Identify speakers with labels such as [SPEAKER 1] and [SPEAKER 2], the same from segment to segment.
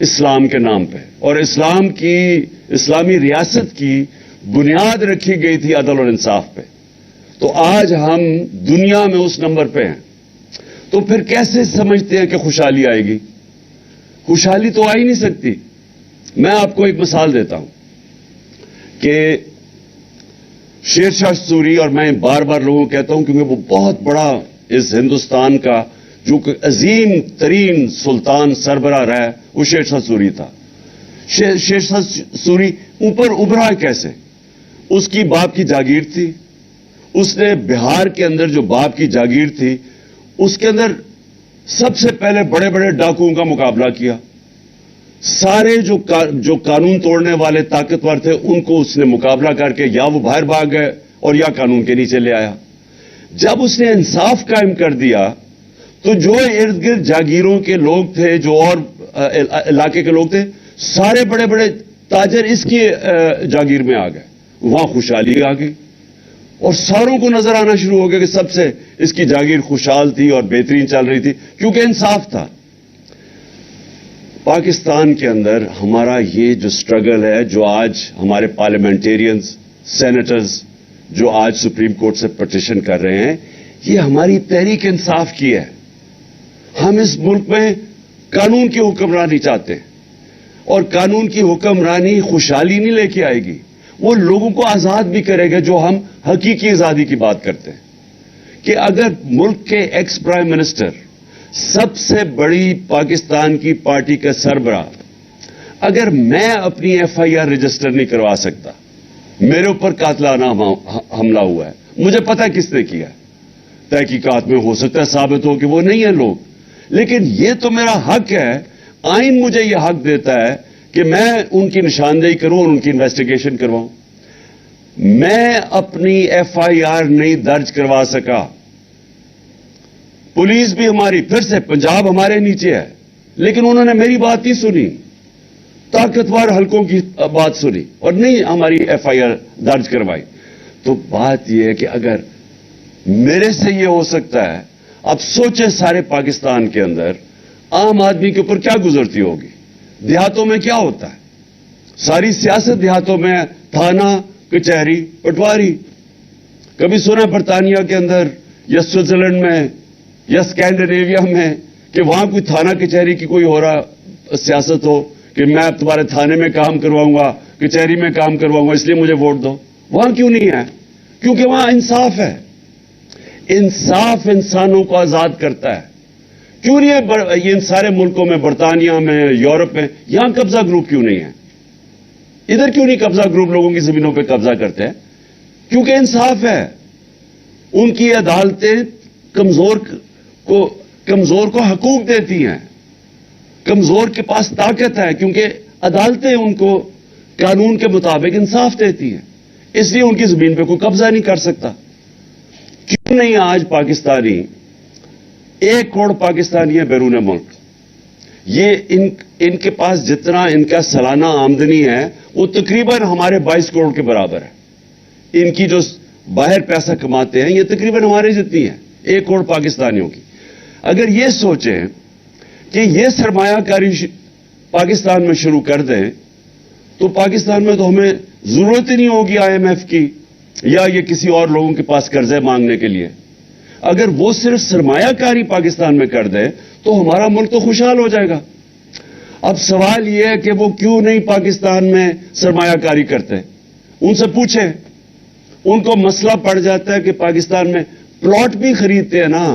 [SPEAKER 1] اسلام کے نام پہ, اور اسلامی ریاست کی بنیاد رکھی گئی تھی عدل اور انصاف پہ. تو آج ہم دنیا میں اس نمبر پہ ہیں. تو پھر کیسے سمجھتے ہیں کہ خوشحالی آئے گی؟ خوشحالی تو آ ہی نہیں سکتی. میں آپ کو ایک مثال دیتا ہوں کہ شیر شاہ سوری, اور میں بار بار لوگوں کو کہتا ہوں کیونکہ وہ بہت بڑا اس ہندوستان کا جو کہ عظیم ترین سلطان سربراہ رہا ہے, وہ شیر شاہ سوری تھا. شیر شاہ سوری اوپر ابھرا کیسے؟ اس کی باپ کی جاگیر تھی. اس نے بہار کے اندر جو باپ کی جاگیر تھی, اس کے اندر سب سے پہلے بڑے بڑے ڈاکوؤں کا مقابلہ کیا. سارے جو قانون توڑنے والے طاقتور تھے ان کو اس نے مقابلہ کر کے یا وہ باہر بھاگ گئے اور یا قانون کے نیچے لے آیا. جب اس نے انصاف قائم کر دیا تو جو ارد گرد جاگیروں کے لوگ تھے, جو اور علاقے کے لوگ تھے, سارے بڑے بڑے تاجر اس کی جاگیر میں آ گئے. وہاں خوشحالی آ گئی اور ساروں کو نظر آنا شروع ہو گیا کہ سب سے اس کی جاگیر خوشحال تھی اور بہترین چل رہی تھی کیونکہ انصاف تھا. پاکستان کے اندر ہمارا یہ جو سٹرگل ہے, جو آج ہمارے پارلیمنٹیرینز, سینیٹرز جو آج سپریم کورٹ سے پٹیشن کر رہے ہیں, یہ ہماری تحریک انصاف کی ہے. ہم اس ملک میں قانون کی حکمرانی چاہتے ہیں, اور قانون کی حکمرانی خوشحالی نہیں لے کے آئے گی, وہ لوگوں کو آزاد بھی کرے گا. جو ہم حقیقی آزادی کی بات کرتے ہیں کہ اگر ملک کے ایکس پرائم منسٹر, سب سے بڑی پاکستان کی پارٹی کا سربراہ, اگر میں اپنی ایف آئی آر رجسٹر نہیں کروا سکتا, میرے اوپر قاتلانہ حملہ ہوا ہے, مجھے پتا کس نے کیا, تحقیقات میں ہو سکتا ہے ثابت ہو کہ وہ نہیں ہے لوگ, لیکن یہ تو میرا حق ہے. آئین مجھے یہ حق دیتا ہے کہ میں ان کی نشاندہی کروں اور ان کی انویسٹیگیشن کرواؤں. میں اپنی ایف آئی آر نہیں درج کروا سکا. پولیس بھی ہماری, پھر سے پنجاب ہمارے نیچے ہے, لیکن انہوں نے میری بات نہیں سنی, طاقتور حلقوں کی بات سنی اور نہیں ہماری ایف آئی آر درج کروائی. تو بات یہ ہے کہ اگر میرے سے یہ ہو سکتا ہے, اب سوچیں سارے پاکستان کے اندر عام آدمی کے اوپر کیا گزرتی ہوگی. دیہاتوں میں کیا ہوتا ہے؟ ساری سیاست دیہاتوں میں, تھانہ, کچہری, پٹواری. کبھی سنا برطانیہ کے اندر یا سوئٹزرلینڈ میں یا اسکینڈینیویا میں کہ وہاں کوئی تھانہ کچہری کی کوئی ہو رہا سیاست ہو کہ میں اب تمہارے تھانے میں کام کرواؤں گا, کچہری میں کام کرواؤں گا, اس لیے مجھے ووٹ دو. وہاں کیوں نہیں ہے؟ کیونکہ وہاں انصاف ہے. انصاف انسانوں کو آزاد کرتا ہے. کیوں نہیں ہے یہ ان سارے ملکوں میں, برطانیہ میں, یورپ میں, یہاں قبضہ گروپ کیوں نہیں ہے؟ ادھر کیوں نہیں قبضہ گروپ لوگوں کی زمینوں پہ قبضہ کرتے ہیں؟ کیونکہ انصاف ہے. ان کی عدالتیں کمزور کو حقوق دیتی ہیں, کمزور کے پاس طاقت ہے کیونکہ عدالتیں ان کو قانون کے مطابق انصاف دیتی ہیں, اس لیے ان کی زمین پہ کوئی قبضہ نہیں کر سکتا. کیوں نہیں آج پاکستانی, 1 کروڑ پاکستانی ہے بیرون ملک, یہ ان کے پاس جتنا ان کا سالانہ آمدنی ہے وہ تقریباً ہمارے 22 کروڑ کے برابر ہے. ان کی جو باہر پیسہ کماتے ہیں یہ تقریباً ہمارے جتنی ہے, 1 کروڑ پاکستانیوں کی. اگر یہ سوچیں کہ یہ سرمایہ کاری پاکستان میں شروع کر دیں تو پاکستان میں تو ہمیں ضرورت ہی نہیں ہوگی آئی ایم ایف کی یا یہ کسی اور لوگوں کے پاس قرضے مانگنے کے لیے. اگر وہ صرف سرمایہ کاری پاکستان میں کر دیں تو ہمارا ملک تو خوشحال ہو جائے گا. اب سوال یہ ہے کہ وہ کیوں نہیں پاکستان میں سرمایہ کاری کرتے؟ ان سے پوچھیں. ان کو مسئلہ پڑ جاتا ہے کہ پاکستان میں پلاٹ بھی خریدتے ہیں نا,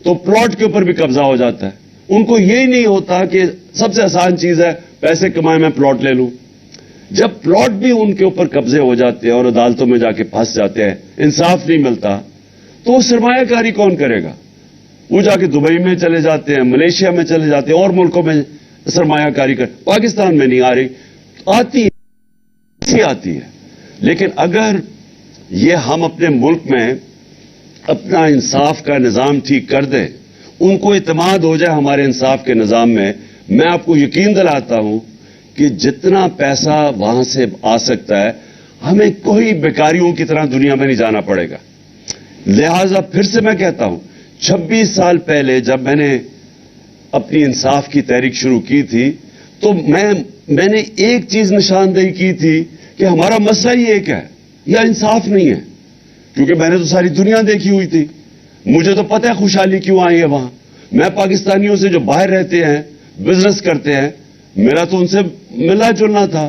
[SPEAKER 1] تو پلاٹ کے اوپر بھی قبضہ ہو جاتا ہے. ان کو یہی نہیں ہوتا کہ سب سے آسان چیز ہے پیسے کمائے میں پلاٹ لے لوں. جب پلاٹ بھی ان کے اوپر قبضے ہو جاتے ہیں اور عدالتوں میں جا کے پھنس جاتے ہیں, انصاف نہیں ملتا, تو وہ سرمایہ کاری کون کرے گا؟ وہ جا کے دبئی میں چلے جاتے ہیں, ملیشیا میں چلے جاتے ہیں, اور ملکوں میں سرمایہ کاری کر. پاکستان میں نہیں آ رہی, آتی ہے. لیکن اگر یہ ہم اپنے ملک میں اپنا انصاف کا نظام ٹھیک کر دیں, ان کو اعتماد ہو جائے ہمارے انصاف کے نظام میں آپ کو یقین دلاتا ہوں کہ جتنا پیسہ وہاں سے آ سکتا ہے, ہمیں کوئی بیکاریوں کی طرح دنیا میں نہیں جانا پڑے گا. لہذا پھر سے میں کہتا ہوں, 26 سال پہلے جب میں نے اپنی انصاف کی تحریک شروع کی تھی تو میں نے ایک چیز نشاندہی کی تھی کہ ہمارا مسئلہ ہی ایک ہے، یا انصاف نہیں ہے، کیونکہ میں نے تو ساری دنیا دیکھی ہوئی تھی، مجھے تو پتہ ہے خوشحالی کیوں آئی ہے وہاں. میں پاکستانیوں سے جو باہر رہتے ہیں، بزنس کرتے ہیں، میرا تو ان سے ملنا جلنا تھا،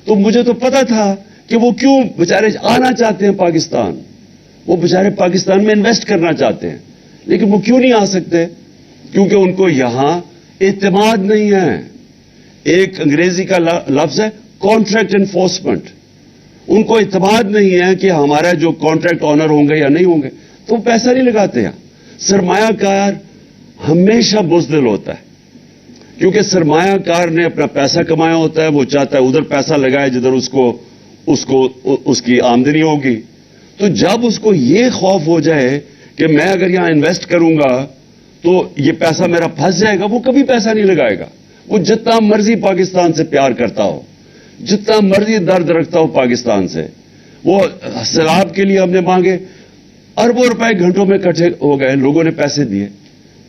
[SPEAKER 1] تو مجھے تو پتہ تھا کہ وہ کیوں بیچارے آنا چاہتے ہیں پاکستان، وہ بیچارے پاکستان میں انویسٹ کرنا چاہتے ہیں، لیکن وہ کیوں نہیں آ سکتے؟ کیونکہ ان کو یہاں اعتماد نہیں ہے. ایک انگریزی کا لفظ ہے کانٹریکٹ انفورسمنٹ. ان کو اعتماد نہیں ہے کہ ہمارا جو کانٹریکٹ آنر ہوں گے یا نہیں ہوں گے، تو وہ پیسہ نہیں لگاتے ہیں. سرمایہ کار ہمیشہ بزدل ہوتا ہے، کیونکہ سرمایہ کار نے اپنا پیسہ کمایا ہوتا ہے، وہ چاہتا ہے ادھر پیسہ لگائے جدھر اس کی آمدنی ہوگی. تو جب اس کو یہ خوف ہو جائے کہ میں اگر یہاں انویسٹ کروں گا تو یہ پیسہ میرا پھنس جائے گا، وہ کبھی پیسہ نہیں لگائے گا. وہ جتنا مرضی پاکستان سے پیار کرتا ہو، جتنا مرضی درد رکھتا ہو پاکستان سے، وہ سیلاب کے لیے ہم نے مانگے، اربوں روپے گھنٹوں میں اکٹھے ہو گئے، لوگوں نے پیسے دیے،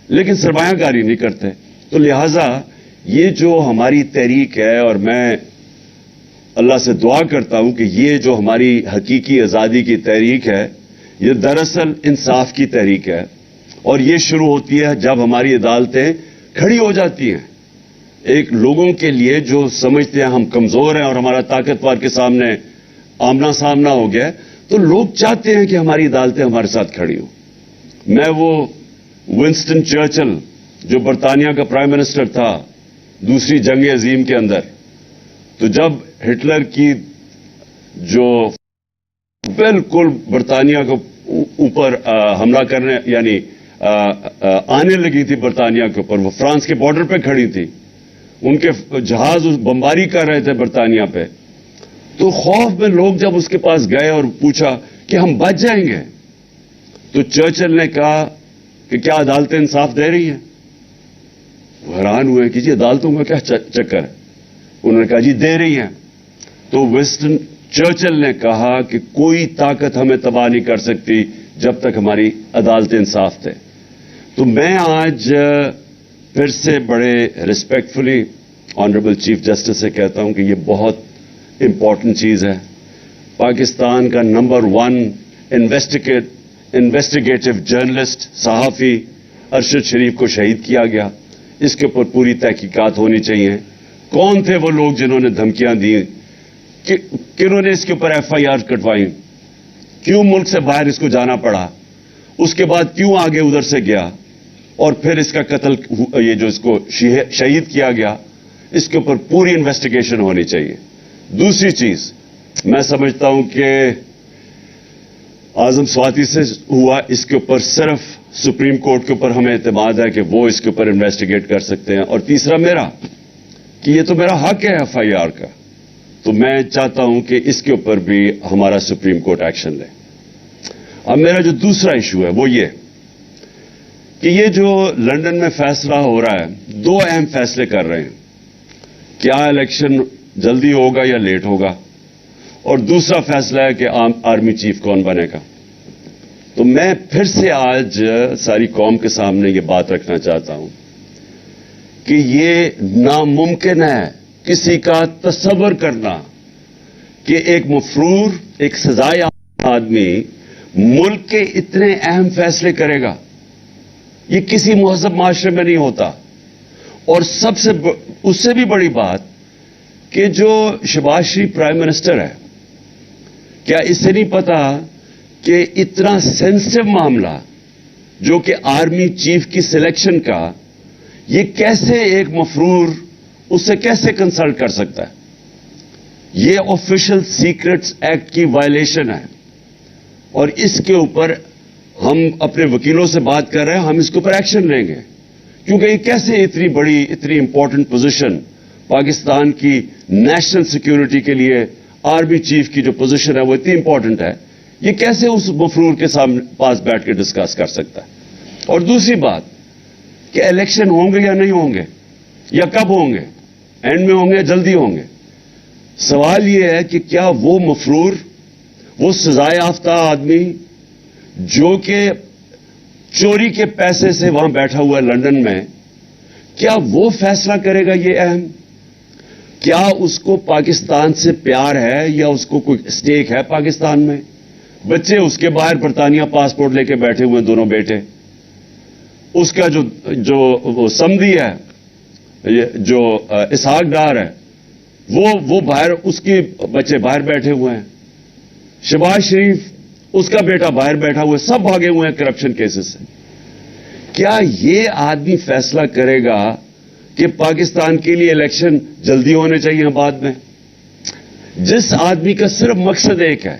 [SPEAKER 1] لیکن سرمایہ کاری نہیں کرتے. تو لہذا یہ جو ہماری تحریک ہے، اور میں اللہ سے دعا کرتا ہوں کہ یہ جو ہماری حقیقی آزادی کی تحریک ہے، یہ دراصل انصاف کی تحریک ہے، اور یہ شروع ہوتی ہے جب ہماری عدالتیں کھڑی ہو جاتی ہیں. ایک لوگوں کے لیے جو سمجھتے ہیں ہم کمزور ہیں اور ہمارا طاقتور کے سامنے آمنا سامنا ہو گیا، تو لوگ چاہتے ہیں کہ ہماری عدالتیں ہمارے ساتھ کھڑی ہوں. میں وہ ونسٹن چرچل جو برطانیہ کا پرائم منسٹر تھا دوسری جنگ عظیم کے اندر، تو جب ہٹلر کی جو بالکل برطانیہ کو اوپر حملہ کرنے یعنی آنے لگی تھی برطانیہ کے اوپر، وہ فرانس کے بارڈر پہ کھڑی تھی، ان کے جہاز بمباری کر رہے تھے برطانیہ پہ، تو خوف میں لوگ جب اس کے پاس گئے اور پوچھا کہ ہم بچ جائیں گے، تو چرچل نے کہا کہ کیا عدالتیں انصاف دے رہی ہیں؟ وہ حیران ہوئے کہ جی عدالتوں کا کیا چکر ہے؟ انہوں نے کہا جی دے رہی ہیں. تو ونسٹن چرچل نے کہا کہ کوئی طاقت ہمیں تباہ نہیں کر سکتی جب تک ہماری عدالتیں انصاف دیں. تو میں آج پھر سے بڑے ریسپیکٹفلی آنریبل چیف جسٹس سے کہتا ہوں کہ یہ بہت امپورٹنٹ چیز ہے. پاکستان کا نمبر 1 انویسٹیگیٹو جرنلسٹ صحافی ارشد شریف کو شہید کیا گیا. اس کے اوپر پوری تحقیقات ہونی چاہیے. کون تھے وہ لوگ جنہوں نے دھمکیاں دی؟ کنہوں نے اس کے اوپر FIR کٹوائی؟ کیوں ملک سے باہر اس کو جانا پڑا؟ اس کے بعد کیوں آگے ادھر سے گیا اور پھر اس کا قتل، یہ جو اس کو شہید کیا گیا، اس کے اوپر پوری انویسٹیگیشن ہونی چاہیے. دوسری چیز میں سمجھتا ہوں کہ اعظم سواتی سے ہوا، اس کے اوپر صرف سپریم کورٹ کے اوپر ہمیں اعتماد ہے کہ وہ اس کے اوپر انویسٹیگیٹ کر سکتے ہیں. اور تیسرا میرا کہ یہ تو میرا حق ہے FIR کا، تو میں چاہتا ہوں کہ اس کے اوپر بھی ہمارا سپریم کورٹ ایکشن لے. اب میرا جو دوسرا ایشو ہے وہ یہ کہ یہ جو لندن میں فیصلہ ہو رہا ہے، 2 اہم فیصلے کر رہے ہیں. کیا الیکشن جلدی ہوگا یا لیٹ ہوگا، اور دوسرا فیصلہ ہے کہ آرمی چیف کون بنے گا. تو میں پھر سے آج ساری قوم کے سامنے یہ بات رکھنا چاہتا ہوں کہ یہ ناممکن ہے کسی کا تصور کرنا کہ ایک مفرور، ایک سزایافتہ آدمی ملک کے اتنے اہم فیصلے کرے گا. یہ کسی مہذب معاشرے میں نہیں ہوتا. اور سب سے اس سے بھی بڑی بات کہ جو شہباز شریف پرائم منسٹر ہے، کیا اس سے نہیں پتا کہ اتنا سینسٹیو معاملہ جو کہ آرمی چیف کی سلیکشن کا، یہ کیسے ایک مفرور اس سے کیسے کنسلٹ کر سکتا ہے؟ یہ آفیشل سیکرٹس ایکٹ کی وائلیشن ہے، اور اس کے اوپر ہم اپنے وکیلوں سے بات کر رہے ہیں، ہم اس کے اوپر ایکشن لیں گے. کیونکہ یہ کیسے اتنی بڑی، اتنی امپورٹنٹ پوزیشن پاکستان کی نیشنل سیکیورٹی کے لیے، آرمی چیف کی جو پوزیشن ہے وہ اتنی امپورٹنٹ ہے، یہ کیسے اس مفرور کے سامنے پاس بیٹھ کے ڈسکس کر سکتا ہے؟ اور دوسری بات کہ الیکشن ہوں گے یا نہیں ہوں گے، یا کب ہوں گے، اینڈ میں ہوں گے یا جلدی ہوں گے. سوال یہ ہے کہ کیا وہ مفرور، وہ سزا یافتہ آدمی جو کہ چوری کے پیسے سے وہاں بیٹھا ہوا ہے لندن میں، کیا وہ فیصلہ کرے گا یہ اہم کیا اس کو پاکستان سے پیار ہے یا اس کو کوئی اسٹیک ہے پاکستان میں؟ بچے اس کے باہر برطانیہ پاسپورٹ لے کے بیٹھے ہوئے دونوں بیٹے، اس کا جو وہ سمدھی ہے، جو اسحاق ڈار ہے، وہ باہر، اس کے بچے باہر بیٹھے ہوئے ہیں، شہباز شریف اس کا بیٹا باہر بیٹھا ہوا ہے، سب بھاگے ہوئے ہیں کرپشن کیسز سے۔ کیا یہ آدمی فیصلہ کرے گا کہ پاکستان کے لیے الیکشن جلدی ہونے چاہیے بعد میں؟ جس آدمی کا صرف مقصد ایک ہے،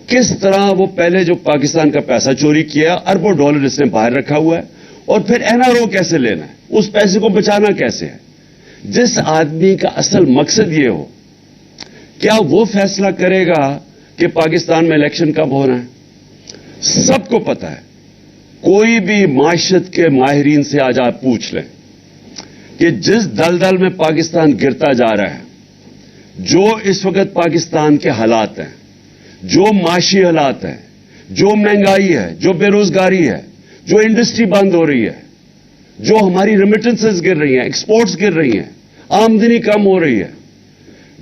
[SPEAKER 1] کس طرح وہ پہلے جو پاکستان کا پیسہ چوری کیا، اربوں ڈالر اس نے باہر رکھا ہوا ہے، اور پھر NRO کیسے لینا ہے، اس پیسے کو بچانا کیسے ہے۔ جس آدمی کا اصل مقصد یہ ہو، کیا وہ فیصلہ کرے گا کہ پاکستان میں الیکشن کب ہونا ہے؟ سب کو پتا ہے، کوئی بھی معیشت کے ماہرین سے آج آپ پوچھ لیں کہ جس دلدل میں پاکستان گرتا جا رہا ہے، جو اس وقت پاکستان کے حالات ہیں، جو معاشی حالات ہیں، جو مہنگائی ہے، جو بے روزگاری ہے، جو انڈسٹری بند ہو رہی ہے، جو ہماری ریمیٹنسز گر رہی ہیں، ایکسپورٹس گر رہی ہیں، آمدنی کم ہو رہی ہے،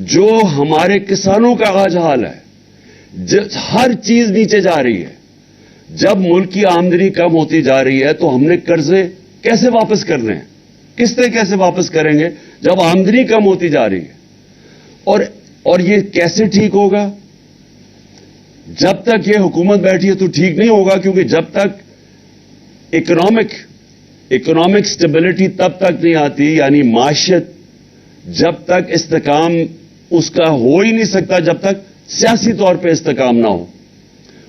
[SPEAKER 1] جو ہمارے کسانوں کا آج حال ہے، ہر چیز نیچے جا رہی ہے۔ جب ملک کی آمدنی کم ہوتی جا رہی ہے تو ہم نے قرضے کیسے واپس کرنے ہیں؟ قسطیں کیسے واپس کریں گے جب آمدنی کم ہوتی جا رہی ہے؟ اور یہ کیسے ٹھیک ہوگا؟ جب تک یہ حکومت بیٹھی ہے تو ٹھیک نہیں ہوگا، کیونکہ جب تک اکنامک سٹیبلٹی تب تک نہیں آتی، یعنی معیشت جب تک استحکام اس کا ہو ہی نہیں سکتا جب تک سیاسی طور پہ استحکام نہ ہو۔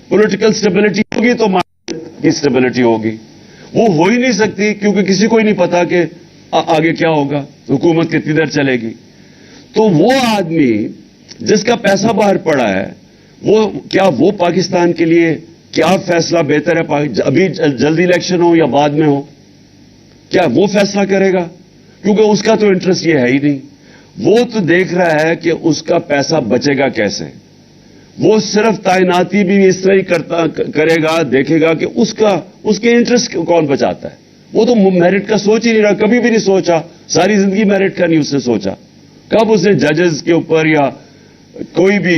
[SPEAKER 1] پولیٹیکل سٹیبلٹی ہوگی تو معیشت کی سٹیبلٹی ہوگی، وہ ہو ہی نہیں سکتی کیونکہ کسی کو ہی نہیں پتا کہ آگے کیا ہوگا، حکومت کتنی دیر چلے گی۔ تو وہ آدمی جس کا پیسہ باہر پڑا ہے، کیا وہ پاکستان کے لیے کیا فیصلہ بہتر ہے، ابھی جلدی الیکشن ہو یا بعد میں ہو، کیا وہ فیصلہ کرے گا؟ کیونکہ اس کا تو انٹرسٹ یہ ہے ہی نہیں، وہ تو دیکھ رہا ہے کہ اس کا پیسہ بچے گا کیسے۔ وہ صرف تعیناتی بھی اس طرح ہی کرے گا، دیکھے گا کہ اس کے انٹرسٹ کون بچاتا ہے۔ وہ تو میرٹ کا سوچ ہی نہیں رہا، کبھی بھی نہیں سوچا، ساری زندگی میرٹ کا نہیں اس نے سوچا۔ کب اس نے ججز کے اوپر یا کوئی بھی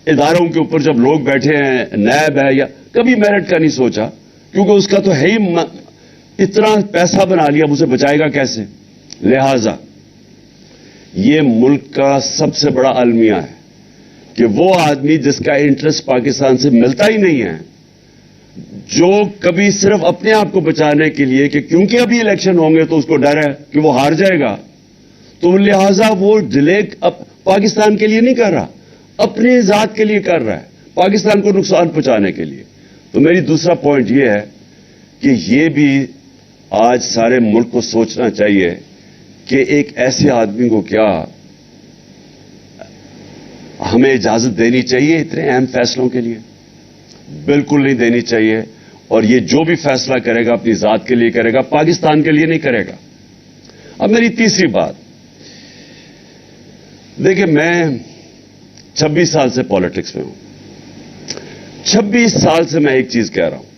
[SPEAKER 1] اداروں کے اوپر جب لوگ بیٹھے ہیں، نیب ہے، یا کبھی میرٹ کا نہیں سوچا، کیونکہ اس کا تو ہے ہی اتنا پیسہ بنا لیا، اب اسے بچائے گا کیسے؟ لہذا یہ ملک کا سب سے بڑا المیہ ہے کہ وہ آدمی جس کا انٹرسٹ پاکستان سے ملتا ہی نہیں ہے، جو کبھی صرف اپنے آپ کو بچانے کے لیے کہ کیونکہ ابھی الیکشن ہوں گے تو اس کو ڈر ہے کہ وہ ہار جائے گا، تو لہذا وہ ڈیلے پاکستان کے لیے نہیں کر رہا، اپنی ذات کے لیے کر رہا ہے، پاکستان کو نقصان پہنچانے کے لیے۔ تو میری دوسرا پوائنٹ یہ ہے کہ یہ بھی آج سارے ملک کو سوچنا چاہیے کہ ایک ایسے آدمی کو کیا ہمیں اجازت دینی چاہیے اتنے اہم فیصلوں کے لیے؟ بالکل نہیں دینی چاہیے، اور یہ جو بھی فیصلہ کرے گا اپنی ذات کے لیے کرے گا، پاکستان کے لیے نہیں کرے گا۔ اب میری تیسری بات، دیکھیں میں 26 سال سے پالیٹکس میں ہوں، 26 سال سے میں ایک چیز کہہ رہا ہوں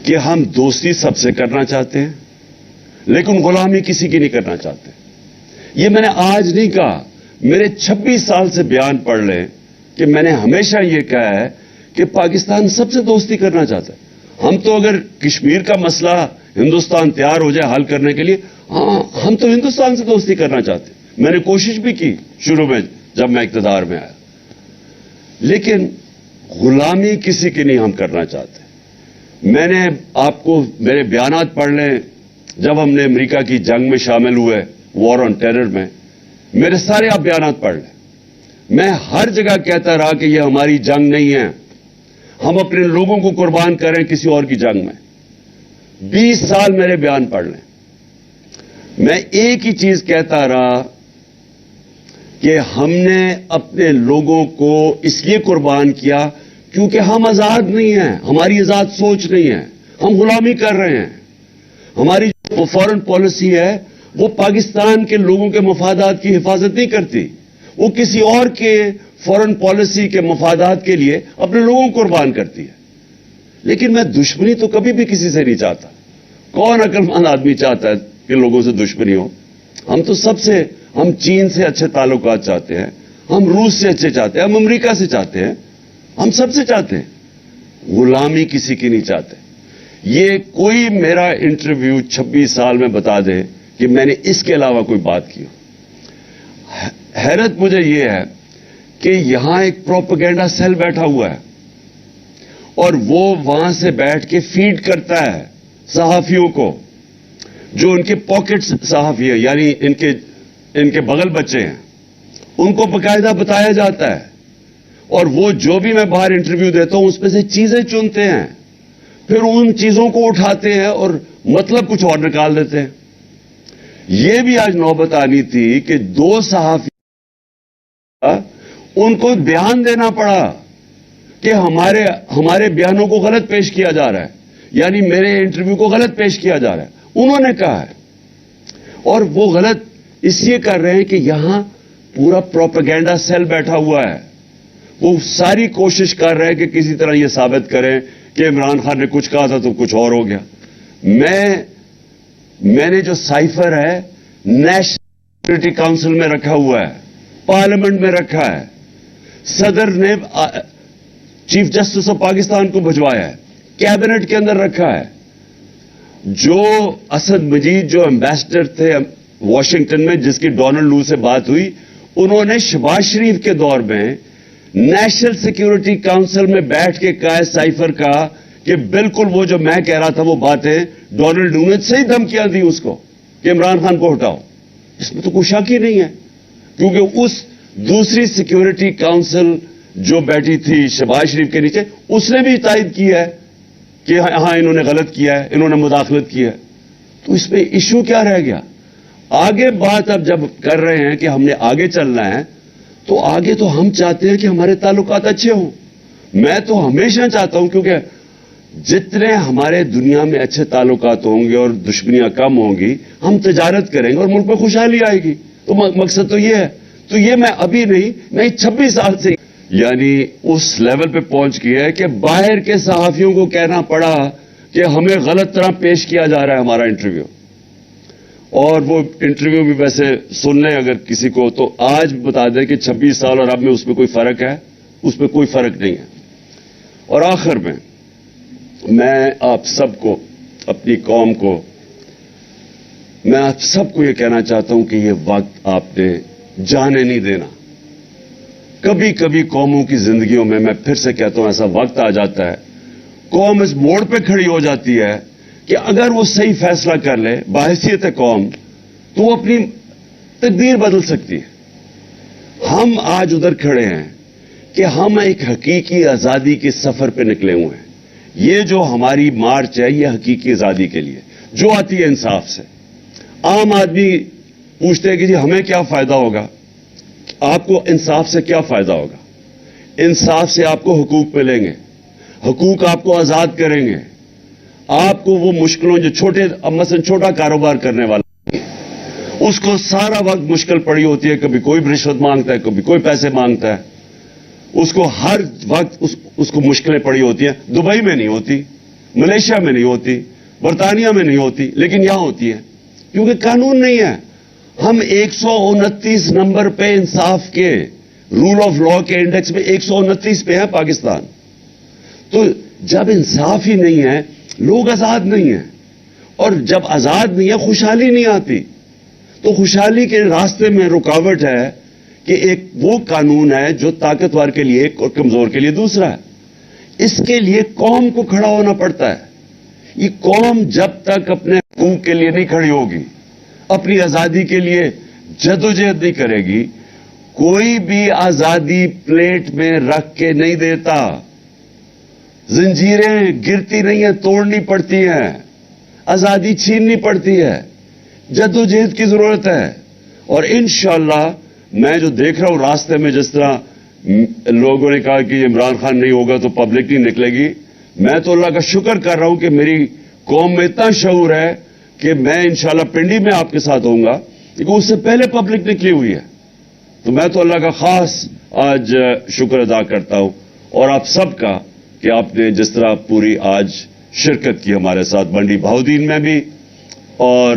[SPEAKER 1] کہ ہم دوستی سب سے کرنا چاہتے ہیں لیکن غلامی کسی کی نہیں کرنا چاہتے۔ یہ میں نے آج نہیں کہا، میرے 26 سال سے بیان پڑھ لیں کہ میں نے ہمیشہ یہ کہا ہے کہ پاکستان سب سے دوستی کرنا چاہتا ہے۔ ہم تو اگر کشمیر کا مسئلہ ہندوستان تیار ہو جائے حل کرنے کے لیے، ہاں ہم تو ہندوستان سے دوستی کرنا چاہتے ہیں۔ میں نے کوشش بھی کی شروع میں جب میں اقتدار میں آیا، لیکن غلامی کسی کی نہیں ہم کرنا چاہتے۔ میں نے آپ کو میرے بیانات پڑھ لیں، جب ہم نے امریکہ کی جنگ میں شامل ہوئے، وار آن ٹیرر میں، میرے سارے آپ بیانات پڑھ لیں، میں ہر جگہ کہتا رہا کہ یہ ہماری جنگ نہیں ہے، ہم اپنے لوگوں کو قربان کریں کسی اور کی جنگ میں۔ 20 سال میرے بیان پڑھ لیں، میں ایک ہی چیز کہتا رہا کہ ہم نے اپنے لوگوں کو اس لیے قربان کیا کیونکہ ہم آزاد نہیں ہیں، ہماری آزاد سوچ نہیں ہے، ہم غلامی کر رہے ہیں۔ ہماری جو فورن پالیسی ہے وہ پاکستان کے لوگوں کے مفادات کی حفاظت نہیں کرتی، وہ کسی اور کے فورن پالیسی کے مفادات کے لیے اپنے لوگوں کو قربان کرتی ہے۔ لیکن میں دشمنی تو کبھی بھی کسی سے نہیں چاہتا۔ کون عقل مند آدمی چاہتا ہے کہ لوگوں سے دشمنی ہو؟ ہم تو ہم چین سے اچھے تعلقات چاہتے ہیں, ہم روس سے اچھے چاہتے ہیں, ہم امریکہ سے چاہتے ہیں, ہم سب سے چاہتے ہیں, غلامی کسی کی نہیں چاہتے. یہ کوئی میرا انٹرویو 26 سال میں بتا دے کہ میں نے اس کے علاوہ کوئی بات کی. حیرت مجھے یہ ہے کہ یہاں ایک پروپیگنڈا سیل بیٹھا ہوا ہے اور وہ وہاں سے بیٹھ کے فیڈ کرتا ہے صحافیوں کو, جو ان کے پاکٹ صحافی ہیں, یعنی ان کے بغل بچے ہیں, ان کو باقاعدہ بتایا جاتا ہے, اور وہ جو بھی میں باہر انٹرویو دیتا ہوں اس میں سے چیزیں چنتے ہیں, پھر ان چیزوں کو اٹھاتے ہیں اور مطلب کچھ اور نکال دیتے ہیں. یہ بھی آج نوبت آنی تھی کہ 2 صحافی ان کو بیان دینا پڑا کہ ہمارے بیانوں کو غلط پیش کیا جا رہا ہے, یعنی میرے انٹرویو کو غلط پیش کیا جا رہا ہے. انہوں نے کہا ہے, اور وہ غلط اس لیے کر رہے ہیں کہ یہاں پورا پروپیگنڈا سیل بیٹھا ہوا ہے. وہ ساری کوشش کر رہے ہیں کہ کسی طرح یہ ثابت کریں کہ عمران خان نے کچھ کہا تھا تو کچھ اور ہو گیا. میں نے جو سائفر ہے نیشنل سیکورٹی کاؤنسل میں رکھا ہوا ہے, پارلیمنٹ میں رکھا ہے, صدر نے چیف جسٹس آف پاکستان کو بھجوایا ہے, کیبنٹ کے اندر رکھا ہے. جو اسد مجید جو ایمبیسڈر تھے واشنگٹن میں, جس کی ڈونلڈ لو سے بات ہوئی, انہوں نے شہباز شریف کے دور میں نیشنل سیکورٹی کاؤنسل میں بیٹھ کے کہا, سائفر کا, کہ بالکل وہ جو میں کہہ رہا تھا وہ باتیں ڈونلڈ لو نے صحیح دھمکیاں دی اس کو کہ عمران خان کو ہٹاؤ. اس میں تو کوئی شک ہی نہیں ہے, کیونکہ اس دوسری سیکورٹی کاؤنسل جو بیٹھی تھی شہباز شریف کے نیچے, اس نے بھی تائید کیا ہے کہ ہاں انہوں نے غلط کیا ہے, انہوں نے مداخلت کی ہے. تو اس میں ایشو کیا رہ گیا؟ آگے بات اب جب کر رہے ہیں کہ ہم نے آگے چلنا ہے, تو آگے تو ہم چاہتے ہیں کہ ہمارے تعلقات اچھے ہوں. میں تو ہمیشہ چاہتا ہوں, کیونکہ جتنے ہمارے دنیا میں اچھے تعلقات ہوں گے اور دشمنیاں کم ہوں گی, ہم تجارت کریں گے اور ملک میں خوشحالی آئے گی. تو مقصد تو یہ ہے. تو یہ میں ابھی نہیں 26 سال سے یعنی اس لیول پہ پہنچ گیا ہے کہ باہر کے صحافیوں کو کہنا پڑا کہ ہمیں غلط طرح پیش کیا جا رہا ہے ہمارا انٹرویو. اور وہ انٹرویو بھی ویسے سن لیں اگر کسی کو, تو آج بتا دیں کہ 26 سال اور اب میں اس میں کوئی فرق ہے؟ اس میں کوئی فرق نہیں ہے. اور آخر میں آپ سب کو, اپنی قوم کو, میں آپ سب کو یہ کہنا چاہتا ہوں کہ یہ وقت آپ نے جانے نہیں دینا. کبھی کبھی قوموں کی زندگیوں میں پھر سے کہتا ہوں, ایسا وقت آ جاتا ہے قوم اس موڑ پہ کھڑی ہو جاتی ہے کہ اگر وہ صحیح فیصلہ کر لے بحیثیت قوم, تو وہ اپنی تقدیر بدل سکتی ہے. ہم آج ادھر کھڑے ہیں کہ ہم ایک حقیقی آزادی کے سفر پہ نکلے ہوئے ہیں. یہ جو ہماری مارچ ہے یہ حقیقی آزادی کے لیے جو آتی ہے انصاف سے. عام آدمی پوچھتے ہیں کہ جی ہمیں کیا فائدہ ہوگا؟ آپ کو انصاف سے کیا فائدہ ہوگا؟ انصاف سے آپ کو حقوق ملیں گے, حقوق آپ کو آزاد کریں گے. آپ کو وہ مشکلوں جو مثلا چھوٹا کاروبار کرنے والا اس کو سارا وقت مشکل پڑی ہوتی ہے, کبھی کوئی رشوت مانگتا ہے, کبھی کوئی پیسے مانگتا ہے, اس کو ہر وقت اس کو مشکلیں پڑی ہوتی ہیں. دبئی میں نہیں ہوتی, ملیشیا میں نہیں ہوتی, برطانیہ میں نہیں ہوتی, لیکن یہاں ہوتی ہے کیونکہ قانون نہیں ہے. ہم 129 نمبر پہ انصاف کے رول آف لا کے انڈیکس میں 129 پہ ہے پاکستان. تو جب انصاف ہی نہیں ہے لوگ آزاد نہیں ہیں, اور جب آزاد نہیں ہے خوشحالی نہیں آتی. تو خوشحالی کے راستے میں رکاوٹ ہے کہ ایک وہ قانون ہے جو طاقتور کے لیے ایک اور کمزور کے لیے دوسرا ہے. اس کے لیے قوم کو کھڑا ہونا پڑتا ہے. یہ قوم جب تک اپنے حقوق کے لیے نہیں کھڑی ہوگی, اپنی آزادی کے لیے جدوجہد نہیں کرے گی, کوئی بھی آزادی پلیٹ میں رکھ کے نہیں دیتا. زنجیریں گرتی نہیں ہیں, توڑنی پڑتی ہیں, آزادی چھیننی پڑتی ہے. جدوجہد کی ضرورت ہے. اور انشاءاللہ میں جو دیکھ رہا ہوں راستے میں, جس طرح لوگوں نے کہا کہ عمران خان نہیں ہوگا تو پبلک نہیں نکلے گی, میں تو اللہ کا شکر کر رہا ہوں کہ میری قوم میں اتنا شعور ہے کہ میں انشاءاللہ پنڈی میں آپ کے ساتھ ہوں گا, لیکن اس سے پہلے پبلک نکلی ہوئی ہے. تو میں تو اللہ کا خاص آج شکر ادا کرتا ہوں, اور آپ سب کا کہ آپ نے جس طرح پوری آج شرکت کی ہمارے ساتھ منڈی بہاؤدین میں بھی, اور